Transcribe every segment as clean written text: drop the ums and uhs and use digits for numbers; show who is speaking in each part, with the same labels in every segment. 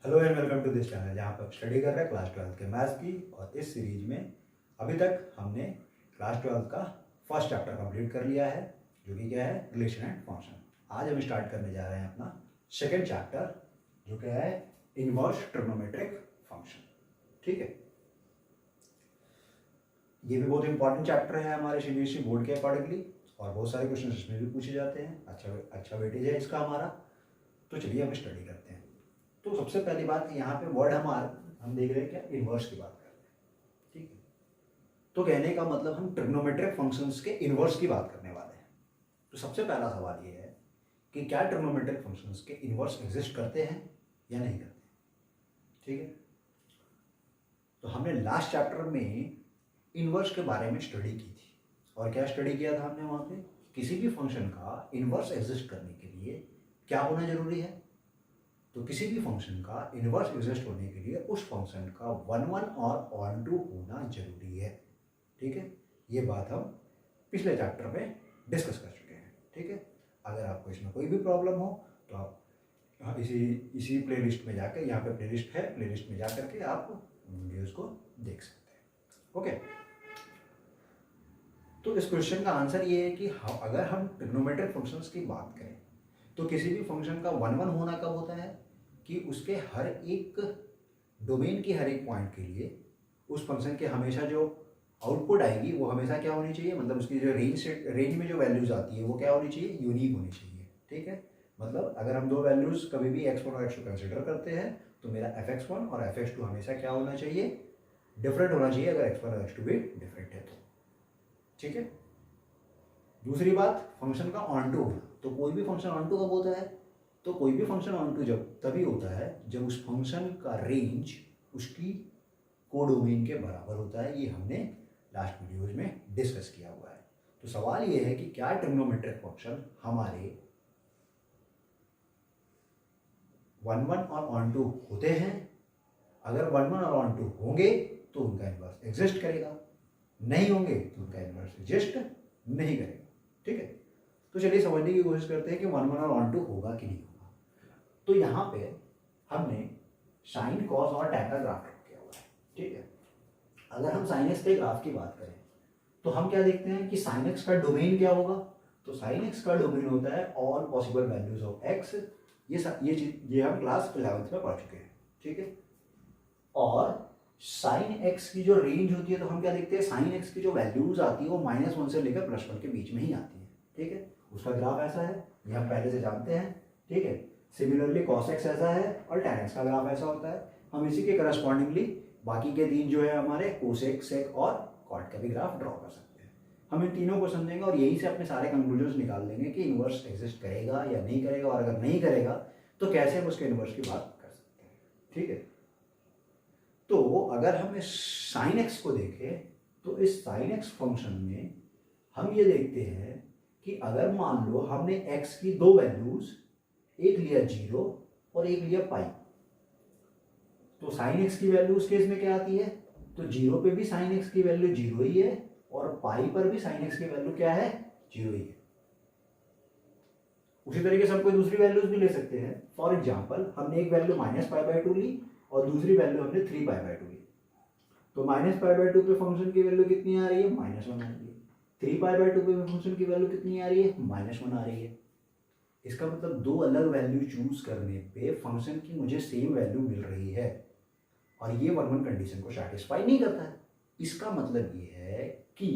Speaker 1: Hello and welcome to this channel जहाँ पर आप स्टडी कर रहे हैं क्लास 12 के मैथ्स की। और इस सीरीज में अभी तक हमने क्लास 12 का फर्स्ट चैप्टर कंप्लीट कर लिया है, जो कि क्या है, रिलेशन एंड फंक्शन। आज हम स्टार्ट करने जा रहे हैं अपना सेकेंड चैप्टर, जो क्या है, इनवर्स ट्रिग्नोमेट्रिक फंक्शन। ठीक है, ये भी बहुत इंपॉर्टेंट चैप्टर है हमारे सीबीएसई बोर्ड के अकॉर्डिंगली, और बहुत सारे क्वेश्चन इसमें भी पूछे जाते हैं। अच्छा वेटेज है इसका हमारा। तो चलिए हम स्टडी करते हैं। तो सबसे पहली बात, यहाँ पे वर्ड हम देख रहे हैं क्या, इनवर्स की बात कर रहे हैं। ठीक है, तो कहने का मतलब हम ट्रिग्नोमेट्रिक फंक्शंस के इनवर्स की बात करने वाले हैं। तो सबसे पहला सवाल ये है कि क्या ट्रिग्नोमेट्रिक फंक्शंस के इनवर्स एग्जिस्ट करते हैं या नहीं करते। ठीक है, तो हमने लास्ट चैप्टर में इनवर्स के बारे में स्टडी की थी। और क्या स्टडी किया था हमने वहाँ पे, किसी भी फंक्शन का इनवर्स एग्जिस्ट करने के लिए क्या होना जरूरी है। तो किसी भी फंक्शन का इनवर्स एग्जिस्ट होने के लिए उस फंक्शन का 1 और ऑन टू होना जरूरी है। ठीक है, ये बात हम पिछले चैप्टर में डिस्कस कर चुके हैं। ठीक है, अगर आपको इसमें कोई भी प्रॉब्लम हो तो आप इसी प्लेलिस्ट में जाकर, यहाँ पे प्लेलिस्ट है, प्लेलिस्ट में जाकर के आप वीडियोस को देख सकते हैं। ओके, तो इस क्वेश्चन का आंसर ये है कि अगर हम ट्रिग्नोमेट्रिक फंक्शंस की बात करें तो किसी भी फंक्शन का 1 होना कब होता है कि उसके हर एक डोमेन की हर एक पॉइंट के लिए उस फंक्शन के हमेशा जो आउटपुट आएगी वो हमेशा क्या होनी चाहिए, मतलब उसकी जो रेंज में जो वैल्यूज आती है वो क्या होनी चाहिए, यूनिक होनी चाहिए। ठीक है, मतलब अगर हम दो वैल्यूज कभी भी x1 और x2 कंसिडर करते हैं तो मेरा fx1 और fx2 हमेशा क्या होना चाहिए, डिफरेंट होना चाहिए, अगर x1 और x2 भी डिफरेंट है तो। ठीक है, दूसरी बात, फंक्शन का ऑन टू होना। तो कोई भी फंक्शन ऑन टू कब होता है, तो कोई भी फंक्शन ऑन टू जब तभी होता है जब उस फंक्शन का रेंज उसकी कोडोमेन के बराबर होता है। ये हमने लास्ट वीडियोज में डिस्कस किया हुआ है। तो सवाल ये है कि क्या ट्रिग्नोमेट्रिक फंक्शन हमारे 1 और ऑन टू होते हैं। अगर 1 और ऑन टू होंगे तो उनका इनवर्स एग्जिस्ट करेगा, नहीं होंगे तो उनका इनवर्स एग्जिस्ट नहीं करेगा। ठीक है, तो चलिए समझने की कोशिश करते हैं कि 1 और ऑन टू होगा कि नहीं होगा। तो यहाँ पे हमने साइन, कॉस और टैन का ग्राफ किया हुआ है। ठीक है, अगर हम साइन एक्स के ग्राफ की बात करें तो हम क्या देखते हैं कि साइन एक्स का डोमेन क्या होगा। तो साइन एक्स का डोमेन होता है all possible values of x. ये हम क्लास 11th में पढ़ चुके हैं। ठीक है, और साइन एक्स की जो रेंज होती है तो हम क्या देखते हैं, साइन एक्स की जो वैल्यूज आती है वो -1 से लेकर +1 के बीच में ही आती है। ठीक है, उसका ग्राफ ऐसा है, ये हम पहले से जानते हैं। ठीक है, सिमिलरली cos x ऐसा है और tan x का ग्राफ ऐसा होता है। हम इसी के करस्पॉन्डिंगली बाकी के तीन जो है हमारे cosec, sec और cot का भी ग्राफ ड्रॉ कर सकते हैं। हम इन तीनों को समझेंगे और यही से अपने सारे कंक्लूजन्स निकाल लेंगे कि इनवर्स एग्जिस्ट करेगा या नहीं करेगा, और अगर नहीं करेगा तो कैसे हम उसके इनवर्स की बात कर सकते हैं। ठीक है, तो अगर हम इस साइन एक्स को देखें तो इस साइन एक्स फंक्शन में हम ये देखते हैं कि अगर मान लो हमने एक्स की दो वैल्यूज, एक लिया 0 और एक लिया पाई, तो साइन एक्स की वैल्यू उस केस में क्या आती है, तो 0 पे भी साइन एक्स की वैल्यू 0 ही है और पाई पर भी साइन एक्स की वैल्यू क्या है, 0 ही है। उसी तरीके से हम कोई दूसरी वैल्यूज भी ले सकते हैं। फॉर एग्जाम्पल, हमने एक वैल्यू -π/2 ली और दूसरी वैल्यू हमने 3π/2 ली। तो -π/2 पे फंक्शन की वैल्यू कितनी आ रही है, -1 आ रही है। 3π/2 पे फंक्शन की वैल्यू कितनी आ रही है, -1 आ रही है। इसका मतलब दो अलग वैल्यू चूज करने पे फंक्शन की मुझे सेम वैल्यू मिल रही है, और ये 1 कंडीशन को सैटिस्फाई नहीं करता है। इसका मतलब ये है कि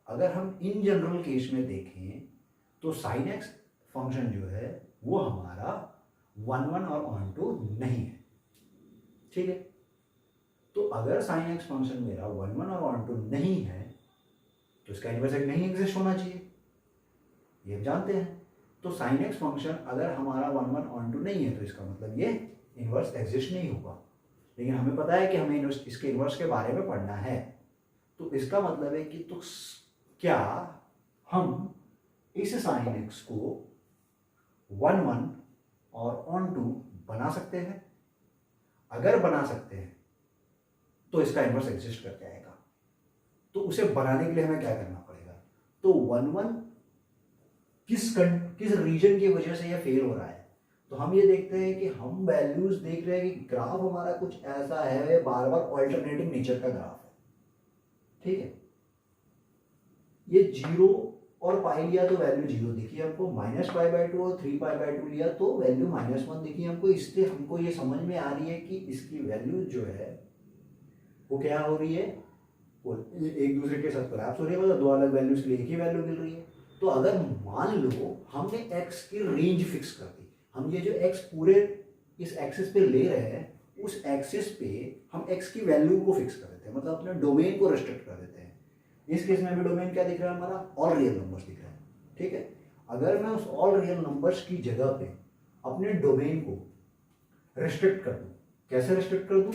Speaker 1: अगर हम इन जनरल केस में देखें तो साइन एक्स फंक्शन जो है वो हमारा 1 और ऑन टू नहीं है। ठीक है, तो अगर साइन एक्स फंक्शन मेरा 1 और ऑन टू नहीं है तो इसका इनवर्स नहीं एग्जिस्ट होना चाहिए, ये हम जानते हैं। तो साइन एक्स फंक्शन अगर हमारा 1 ऑन टू नहीं है तो इसका मतलब ये इनवर्स एग्जिस्ट नहीं होगा। लेकिन हमें पता है कि हमें इसके इनवर्स के बारे में पढ़ना है, तो इसका मतलब है कि तो क्या हम इस साइन एक्स को 1 और ऑन टू बना सकते हैं। अगर बना सकते हैं तो इसका इनवर्स एग्जिस्ट कर जाएगा। तो उसे बनाने के लिए हमें क्या करना पड़ेगा, तो 1 किस रीजन की वजह से यह फेल हो रहा है, तो हम ये देखते हैं कि हम वैल्यूज देख रहे हैं कि ग्राफ हमारा कुछ ऐसा है, बार बार ऑल्टरनेटिंग नेचर का ग्राफ है, ठीक है। ये 0 और पाई लिया तो वैल्यू 0 दिखी हमको, -π/2 और 3π/2 लिया तो वैल्यू -1 दिखी हमको। इससे हमको ये समझ में आ रही है कि इसकी वैल्यू जो है वो क्या हो रही है, वो एक दूसरे के साथ कोलैप्स हो रही है, मतलब दो अलग वैल्यूज के लिए एक ही वैल्यू मिल रही है। तो अगर मान लो हमने x की रेंज फिक्स कर दी, हम ये जो x पूरे इस एक्सिस पे ले रहे हैं, उस एक्सिस पे हम x की वैल्यू को फिक्स कर देते हैं, मतलब अपने डोमेन को रेस्ट्रिक्ट कर देते हैं। इस केस में भी डोमेन क्या दिख रहा है हमारा, ऑल रियल नंबर्स दिख रहा है, ठीक है। अगर मैं उस ऑल रियल नंबर्स की जगह पे अपने डोमेन को रेस्ट्रिक्ट कर दूं, कैसे रेस्ट्रिक्ट कर दूं,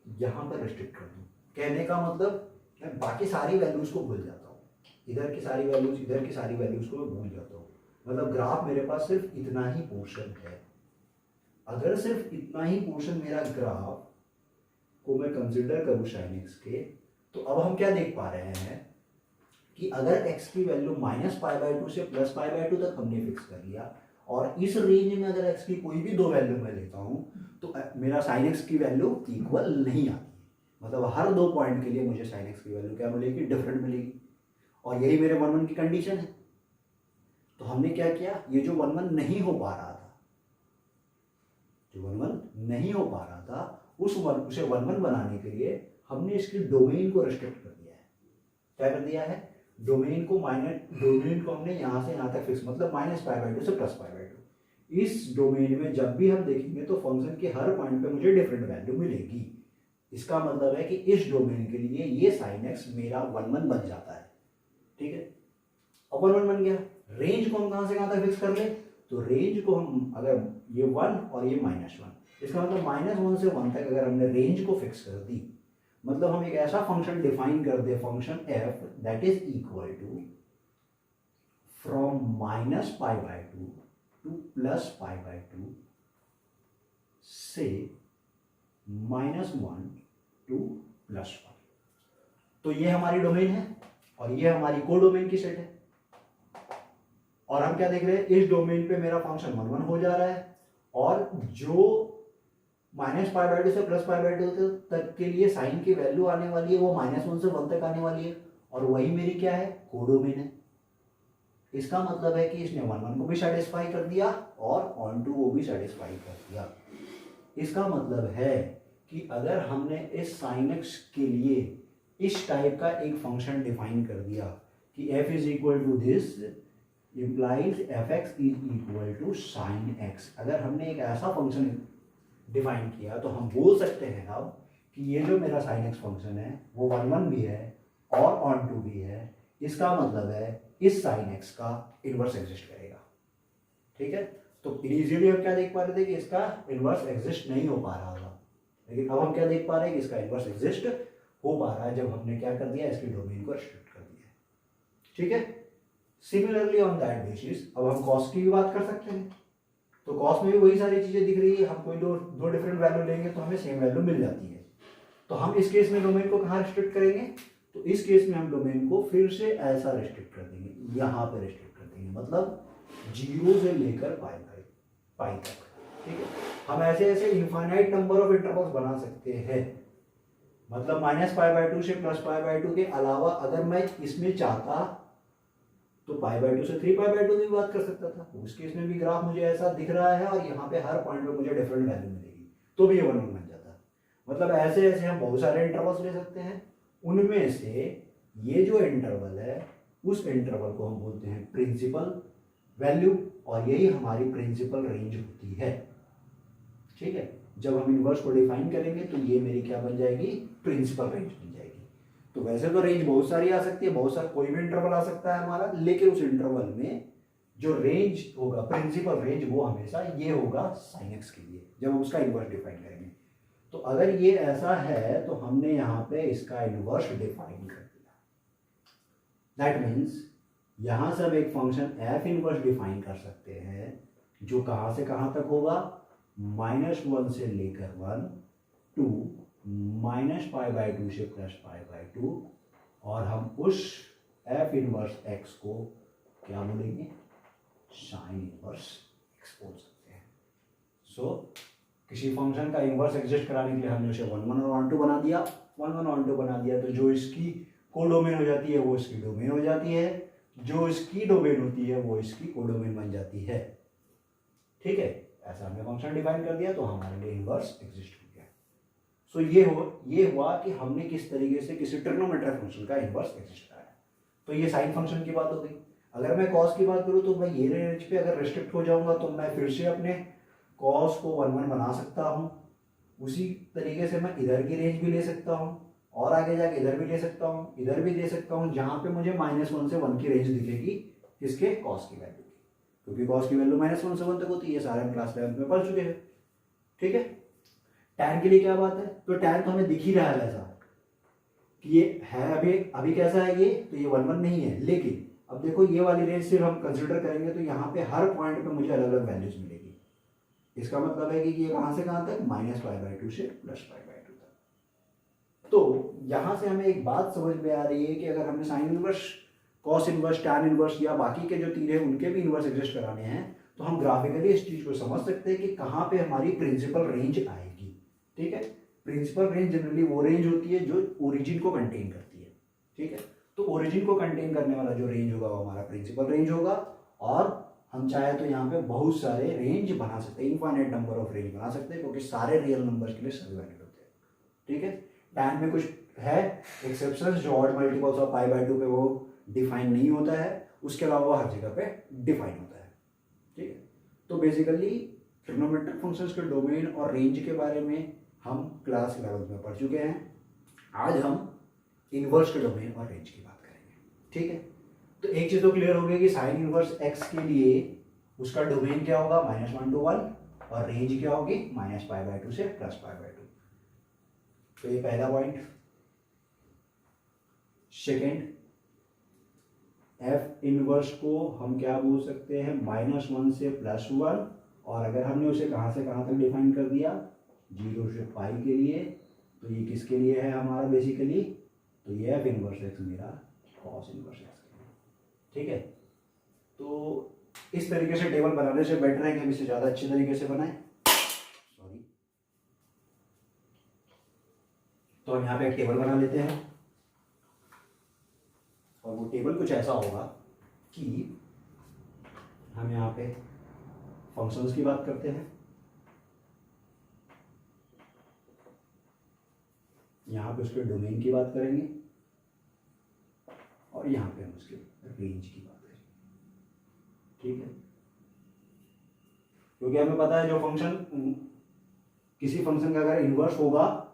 Speaker 1: यहां पर रेस्ट्रिक्ट कर दूं। कहने का मतलब मैं बाकी सारी वैल्यूज को भूल जाता हूं, इधर की सारी वैल्यूज, इधर की सारी वैल्यूज को मैं भूल जाता हूं। मतलब ग्राफ मेरे पास सिर्फ इतना ही पोर्शन है। अगर सिर्फ इतना ही पोर्शन मेरा ग्राफ को मैं कंसिडर करूं sin x के, तो अब हम क्या देख पा रहे हैं कि अगर x की वैल्यू -π/2 से +π/2 तक हमने फिक्स कर लिया, और इस रेंज में अगर x की कोई भी दो वैल्यू मैं लेता हूं तो मेरा sin x की वैल्यू इक्वल नहीं आती। मतलब हर दो पॉइंट के लिए मुझे sin x की वैल्यू क्या मिलेगी, डिफरेंट मिलेगी। और यही मेरे 1 1 की कंडीशन है। तो हमने क्या किया, ये जो 1 1 नहीं हो पा रहा था, जो 1 1 नहीं हो पा रहा था, उसे 1 1 बनाने के लिए हमने इसकी डोमेन को रेस्ट्रिक्ट कर दिया है। क्या कर दिया है, डोमेन को हमने यहां से यहां तक फिक्स, मतलब -π/2 से +π/2। इस डोमेन में जब भी हम देखेंगे तो फंक्शन के हर पॉइंट पे मुझे डिफरेंट वैल्यू मिलेगी। इसका मतलब है कि इस डोमेन के लिए ये sin x मेरा 1 1 बन जाता है, ठीक है। अब 1 1 बन गया, रेंज को हम कहां से कहां तक फिक्स कर ले, तो रेंज को हम अगर ये 1 और ये -1, इसका मतलब -1 से 1 तक अगर हमने रेंज को फिक्स कर दी, मतलब हम एक ऐसा फंक्शन डिफाइन कर दे, function f that is equal to from -π/2 to +π/2 से -1 टू +1। तो ये हमारी डोमेन है और ये हमारी कोडोमेन की सेट है। और हम क्या देख रहे हैं, इस डोमेन पे मेरा फंक्शन 1 1 हो जा रहा है, और जो -π/2 से +π/2 तक के लिए साइन की वैल्यू आने वाली है वो -1 से 1 तक आने वाली है, और वही मेरी क्या है, कोडोमेन है। इसका मतलब है कि इसने 1 1 को भी सेटिस्फाई कर दिया और ऑन टू वो भी सेटिस्फाई कर दिया। इसका मतलब है कि अगर हमने इस sin x के लिए इस टाइप का एक फंक्शन डिफाइन कर दिया कि f is equal to this implies fx is equal to sin x, अगर हमने एक ऐसा फंक्शन डिफाइन किया तो हम बोल सकते हैं अब कि ये जो मेरा sin x फंक्शन है वो 1 1 भी है और ऑन टू भी है। इसका मतलब है इस sin x का इनवर्स एग्जिस्ट करेगा, ठीक है। तो इनिशियली हम क्या देख पा रहे थे कि इसका इनवर्स एग्जिस्ट नहीं हो पा रहा था, लेकिन अब हम क्या देख पा रहे हैं कि इसका इनवर्स एग्जिस्ट हो पा रहा है जब हमने क्या कर दिया, इसकी डोमेन को रिस्ट्रिक्ट कर दिया, ठीक है। सिमिलरली ऑन दैट बेसिस अब हम कॉस की भी बात कर सकते हैं। तो कॉस में भी वही सारी चीजें दिख रही है, हम कोई दो डिफरेंट वैल्यू लेंगे तो हमें सेम वैल्यू मिल जाती है। तो हम इस केस में डोमेन को कहाँ रिस्ट्रिक्ट करेंगे, तो इस केस में हम डोमेन को फिर से ऐसा रिस्ट्रिक्ट कर देंगे, यहाँ पे रिस्ट्रिक्ट कर देंगे, मतलब 0 से लेकर पाई तक, ठीक है। हम ऐसे ऐसे इनफाइनाइट नंबर ऑफ इंटरवल्स बना सकते हैं, मतलब -π/2 से +π/2 के अलावा अगर मैं इसमें चाहता तो π/2 से 3π/2 की बात कर सकता था। उस केस में भी ग्राफ मुझे ऐसा दिख रहा है और यहाँ पे हर पॉइंट पे मुझे डिफरेंट वैल्यू मिलेगी, तो भी ये 1 1 बन जाता। मतलब ऐसे ऐसे हम बहुत सारे इंटरवल्स ले सकते हैं, उनमें से ये जो इंटरवल है उस इंटरवल को हम बोलते हैं प्रिंसिपल वैल्यू, और यही हमारी प्रिंसिपल रेंज होती है, ठीक है। जब हम इनवर्स को डिफाइन करेंगे तो ये मेरी क्या बन जाएगी, प्रिंसिपल रेंज बन जाएगी। तो वैसे तो रेंज बहुत सारी आ सकती है, बहुत सारा कोई भी इंटरवल आ सकता है हमारा, लेकिन उस इंटरवल में जो रेंज होगा, प्रिंसिपल रेंज, वो हमेशा ये होगा sin x के लिए जब हम उसका इनवर्स डिफाइन करेंगे। तो अगर ये ऐसा है तो हमने यहाँ पे इसका इनवर्स डिफाइन कर दिया। दैट मीन्स यहाँ से हम एक फंक्शन f इनवर्स डिफाइन कर सकते हैं जो कहाँ से कहाँ तक होगा, -1 से लेकर 1 टू -π/2 से +π/2, और हम उस f इनवर्स x को क्या बोलेंगे, साइन इनवर्स एक्स बोल सकते हैं। सो किसी फंक्शन का इनवर्स एग्जिस्ट कराने के लिए हमने उसे 1 1 और 1 2 बना दिया, 1 1 और 1 2 बना दिया, तो जो इसकी कोडोमेन हो जाती है वो इसकी डोमेन हो जाती है, जो इसकी डोमेन होती है वो इसकी कोडोमेन बन जाती है। ठीक है, ऐसा हमने फंक्शन डिफाइन कर दिया तो हमारे लिए इनवर्स एग्जिस्ट हो गया। सो ये हुआ कि हमने किस तरीके से किसी ट्रिग्नोमेट्रिक फंक्शन का इनवर्स एग्जिस्ट कराया। तो ये साइन फंक्शन की बात हो गई। अगर मैं कॉस की बात करूँ तो मैं ये रेंज पे अगर रिस्ट्रिक्ट हो जाऊंगा तो मैं फिर से अपने कॉस को 1 1 बना सकता हूँ, उसी तरीके से मैं इधर की रेंज भी ले सकता हूँ और आगे जाके इधर भी ले सकता हूँ, इधर भी ले सकता हूँ, जहाँ पे मुझे -1 से 1 की रेंज दिखेगी किसके, कॉस की वैल्यू की, क्योंकि कॉस की वैल्यू -1 से 1 तक होती है, सारे हम क्लास 11 में पढ़ चुके हैं। ठीक है, टैन के लिए क्या बात है, तो टैन तो हमें दिख ही रहा है वैसा कि ये है अभी कैसा है ये, तो ये 1 1 नहीं है, लेकिन अब देखो ये वाली रेंज सिर्फ हम कंसिडर करेंगे तो यहाँ पे हर पॉइंट पे मुझे अलग अलग वैल्यूज मिलेगी। इसका मतलब है कि ये कहाँ से कहाँ तक, -π/2 से +π/2 तक। तो यहाँ से हमें एक बात समझ में आ रही है कि अगर हमें sine inverse, cos inverse, tan inverse या बाकी के जो तीन हैं उनके भी इनवर्स एग्जिस्ट कराने हैं तो हम ग्राफिकली इस चीज को समझ सकते हैं कि कहाँ पे हमारी प्रिंसिपल रेंज आएगी। ठीक है, प्रिंसिपल रेंज जनरली वो रेंज होती है जो ओरिजिन को कंटेन करती है। ठीक है, तो ओरिजिन को कंटेन करने वाला जो रेंज होगा वो हमारा प्रिंसिपल रेंज होगा, और हम चाहे तो यहाँ पे बहुत सारे रेंज बना सकते हैं, इनफाइनाइट नंबर ऑफ रेंज बना सकते हैं, क्योंकि सारे रियल नंबर्स के लिए सभी वैलिड होते हैं। ठीक है, टैन में कुछ है एक्सेप्शंस, जो ऑड मल्टीपल्स ऑफ π/2 पे वो डिफाइन नहीं होता है, उसके अलावा वो हर जगह पे डिफाइन होता है। ठीक है, तो बेसिकली ट्रिग्नोमेट्रिक फंक्शंस के डोमेन और रेंज के बारे में हम क्लास 11 में पढ़ चुके हैं। आज हम इनवर्स के डोमेन और रेंज की बात करेंगे। ठीक है, तो एक चीज तो क्लियर हो गई कि साइन इनवर्स एक्स के लिए उसका डोमेन क्या होगा, -1 to 1, और रेंज क्या होगी, -π/2 से +π/2। तो ये पहला पॉइंट। सेकेंड, एफ इनवर्स को हम क्या बोल सकते हैं, -1 से +1, और अगर हमने उसे कहाँ से कहाँ तक डिफाइन कर दिया, 0 से π के लिए, तो ये किसके लिए है हमारा बेसिकली, तो ये एफ इनवर्स एक्स मेरा कॉस इनवर्स एक्स। ठीक है, तो इस तरीके से टेबल बनाने से बेटर है कि हम इसे ज़्यादा अच्छे तरीके से बनाएं। सॉरी, तो हम यहाँ पे एक टेबल बना लेते हैं, और वो टेबल कुछ ऐसा होगा कि हम यहाँ पे फंक्शंस की बात करते हैं, यहाँ पे उसके डोमेन की बात करेंगे, और यहाँ पे हम उसके रेंज की बात करेंगे। ठीक है, क्योंकि हमें पता है जो फंक्शन, किसी फंक्शन का अगर इनवर्स होगा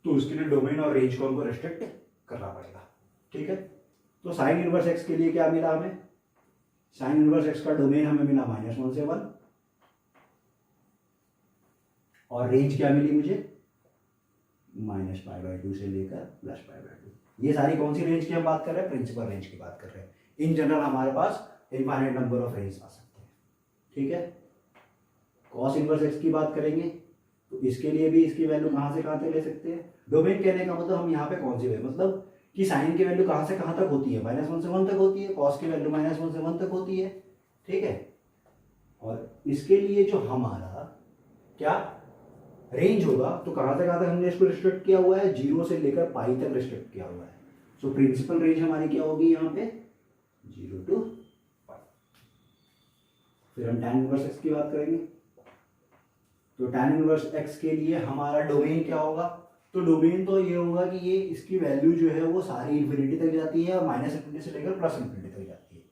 Speaker 1: तो उसके लिए डोमेन और रेंज को हमको रेस्ट्रिक्ट करना पड़ेगा। ठीक है, तो साइन इनवर्स एक्स के लिए क्या मिला हमें, साइन इनवर्स एक्स का डोमेन हमें मिला -1 से 1, और रेंज क्या मिली मुझे, -π/2 से लेकर +π/2। ये सारी कौन सी रेंज की हम बात कर रहे हैं, प्रिंसिपल रेंज की बात कर रहे हैं। इन जनरल हमारे पास इनफाइनाइट नंबर ऑफ रेंज आ सकते हैं। ठीक है, कॉस इनवर्स एक्स की बात करेंगे तो इसके लिए भी इसकी वैल्यू कहाँ से कहाँ तक ले सकते हैं। डोमेन कहने का मतलब हम यहाँ पे कौन सी वैल्यू, मतलब कि साइन की वैल्यू कहाँ से कहाँ तक होती है, -1 से 1 तक होती है, कॉस की वैल्यू -1 से 1 तक होती है। ठीक है, और इसके लिए जो हमारा क्या रेंज होगा, तो कहाँ से कहाँ तक हमने इसको रिस्ट्रिक्ट किया हुआ है, 0 से लेकर π तक रिस्ट्रिक्ट किया हुआ है। सो प्रिंसिपल रेंज हमारी क्या होगी यहाँ पे, 0 to π। फिर हम tan इनवर्स x की बात करेंगे, तो tan इनवर्स x के लिए हमारा डोमेन क्या होगा, तो डोमेन तो ये होगा कि ये इसकी वैल्यू जो है वो सारी इन्फिनिटी तक जाती है, और -∞ से लेकर +∞ तक जाती है।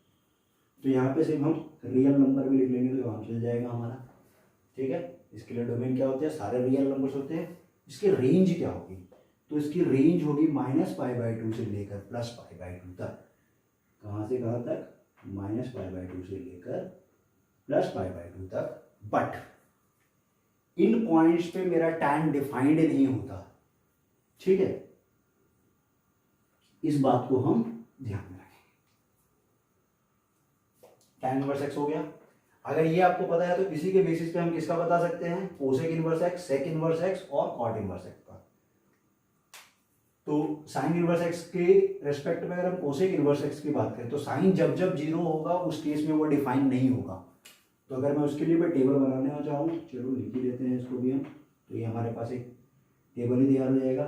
Speaker 1: तो यहाँ पे सिर्फ हम रियल नंबर भी लिख लेंगे तो काम चल जाएगा हमारा। ठीक है, इसके लिए डोमेन क्या होते हैं, सारे रियल नंबर्स होते हैं। इसकी रेंज क्या होगी, तो इसकी रेंज होगी -π/2 से लेकर +π/2 तक। कहाँ से कहाँ तक, -π/2 से लेकर +π/2 तक। बट इन पॉइंट्स पे मेरा टैन डिफाइंड नहीं होता। ठीक है, इस बात को हम ध्यान में रखें। टैन इनवर्स एक्स हो गया। अगर ये आपको पता है तो इसी के बेसिस पे हम किसका बता सकते हैं, cosec inverse x, sec inverse x और कॉट इनवर्स एक्स का। तो साइन इनवर्स एक्स के रेस्पेक्ट में अगर हम कोसेक इनवर्स एक्स की बात करें तो साइन जब जब जीरो होगा उस केस में वो डिफाइन नहीं होगा। तो अगर मैं उसके लिए मैं टेबल बनाने चाहूँ, चलो लिख ही लेते हैं इसको भी हम, तो ये हमारे पास एक टेबल ही तैयार हो जाएगा।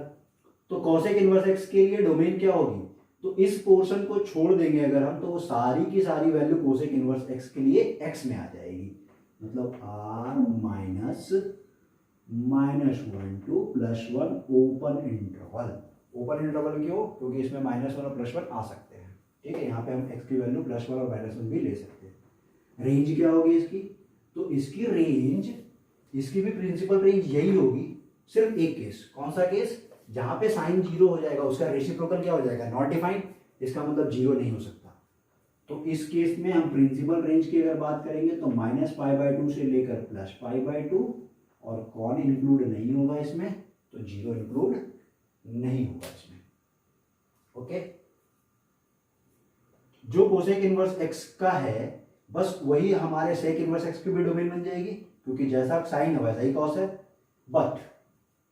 Speaker 1: तो कोसेक इनवर्स एक्स के लिए डोमेन क्या होगी, तो इस पोर्शन को छोड़ देंगे अगर हम, तो वो सारी की सारी वैल्यू कोसेक इनवर्स एक्स के लिए एक्स में आ जाएगी, मतलब R minus -1 to +1 open interval. Open interval क्यों, क्योंकि इसमें -1 और +1 आ सकते हैं, ठीक है। यहाँ पे हम x की वैल्यू +1 और -1 भी ले सकते हैं। रेंज क्या होगी इसकी, तो इसकी रेंज, इसकी भी प्रिंसिपल रेंज यही होगी, सिर्फ एक केस, कौन सा केस, जहाँ पे साइन जीरो हो जाएगा उसका रेसिप्रोकल क्या हो जाएगा, नॉट डिफाइंड, इसका मतलब जीरो नहीं हो सकता। तो इस केस में हम प्रिंसिपल रेंज की अगर बात करेंगे तो -π/2 से लेकर +π/2, और कौन इंक्लूड नहीं होगा इसमें, तो जीरो इंक्लूड नहीं होगा इसमें, ओके। जो कोसेक इनवर्स एक्स का है बस वही हमारे सेक इनवर्स एक्स की भी डोमेन बन जाएगी, क्योंकि जैसा साइन है वैसा ही कॉस है, बट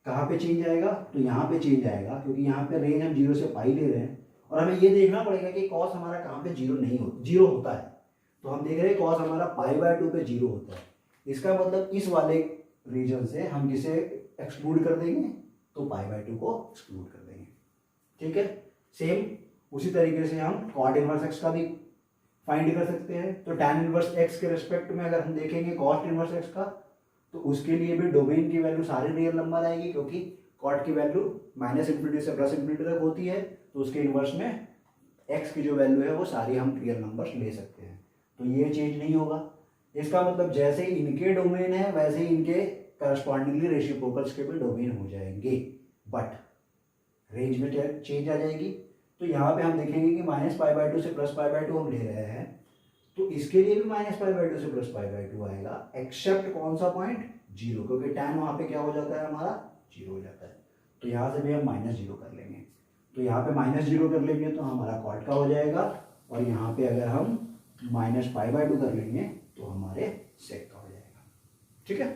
Speaker 1: कहाँ पे चेंज आएगा, तो यहाँ पे चेंज आएगा, क्योंकि यहाँ पे रेंज हम 0 से पाई ले रहे हैं, और हमें ये देखना पड़ेगा कि कॉस हमारा कहाँ पे जीरो होता है। तो हम देख रहे हैं कॉस हमारा π/2 पे जीरो होता है, इसका मतलब इस वाले रीजन से हम किसे एक्सक्लूड कर देंगे, तो π/2 को एक्सक्लूड कर देंगे, ठीक है। सेम उसी तरीके से हम कॉट इनवर्स एक्स का भी फाइंड कर सकते हैं। तो tan इनवर्स एक्स के रिस्पेक्ट में अगर हम देखेंगे कॉट इनवर्स एक्स का, तो उसके लिए भी डोमेन की वैल्यू सारे रियल नंबर आएगी, क्योंकि कॉट की वैल्यू -∞ से +∞ तक होती है, तो उसके इनवर्स में एक्स की जो वैल्यू है वो सारी हम रियल नंबर्स ले सकते हैं, तो ये चेंज नहीं होगा। इसका मतलब जैसे ही इनके डोमेन है वैसे ही इनके करस्पॉन्डिंगली रेसिप्रोकल्स के भी डोमेन हो जाएंगे, बट रेंज में चेंज आ जाएगी। तो यहाँ पे हम देखेंगे कि -π/2 से +π/2 हम ले रहे हैं, तो इसके लिए भी -π/2 से +π/2 आएगा, एक्सेप्ट कौन सा पॉइंट, जीरो, क्योंकि tan वहाँ पे क्या हो जाता है हमारा, जीरो हो जाता है। तो यहाँ से भी हम -0 कर लेंगे, तो यहाँ पे -0 कर लेंगे तो हमारा कॉट का हो जाएगा, और यहाँ पे अगर हम -π/2 कर लेंगे तो हमारे सेक का हो जाएगा, ठीक है।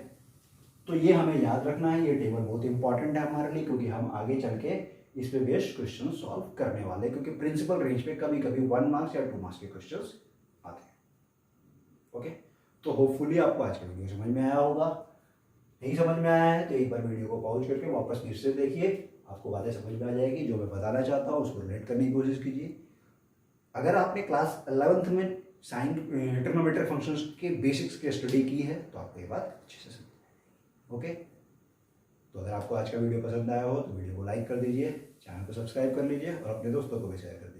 Speaker 1: तो ये हमें याद रखना है, ये टेबल बहुत इंपॉर्टेंट है हमारे लिए, क्योंकि हम आगे चल के इस पे बेस्ड क्वेश्चन सॉल्व करने वाले हैं, क्योंकि प्रिंसिपल रेंज पे कभी कभी 1 मार्क्स या 2 मार्क्स के क्वेश्चंस आते हैं, ओके। तो होपफुली आपको आज का वीडियो समझ में आया होगा, नहीं समझ में आया है तो एक बार वीडियो को पॉज करके वापस फिर से देखिए, आपको बातें समझ में आ जाएगी, जो मैं बताना चाहता हूँ उसको रिलेट करने की कोशिश कीजिए। अगर आपने क्लास 11th में साइन ट्रिग्नोमेट्रिक फंक्शंस के बेसिक्स की स्टडी की है तो आपको ये बात अच्छे से समझ में, ओके। तो अगर आपको आज का वीडियो पसंद आया हो तो वीडियो को लाइक कर दीजिए, चैनल को सब्सक्राइब कर लीजिए और अपने दोस्तों को भी शेयर कर दीजिए।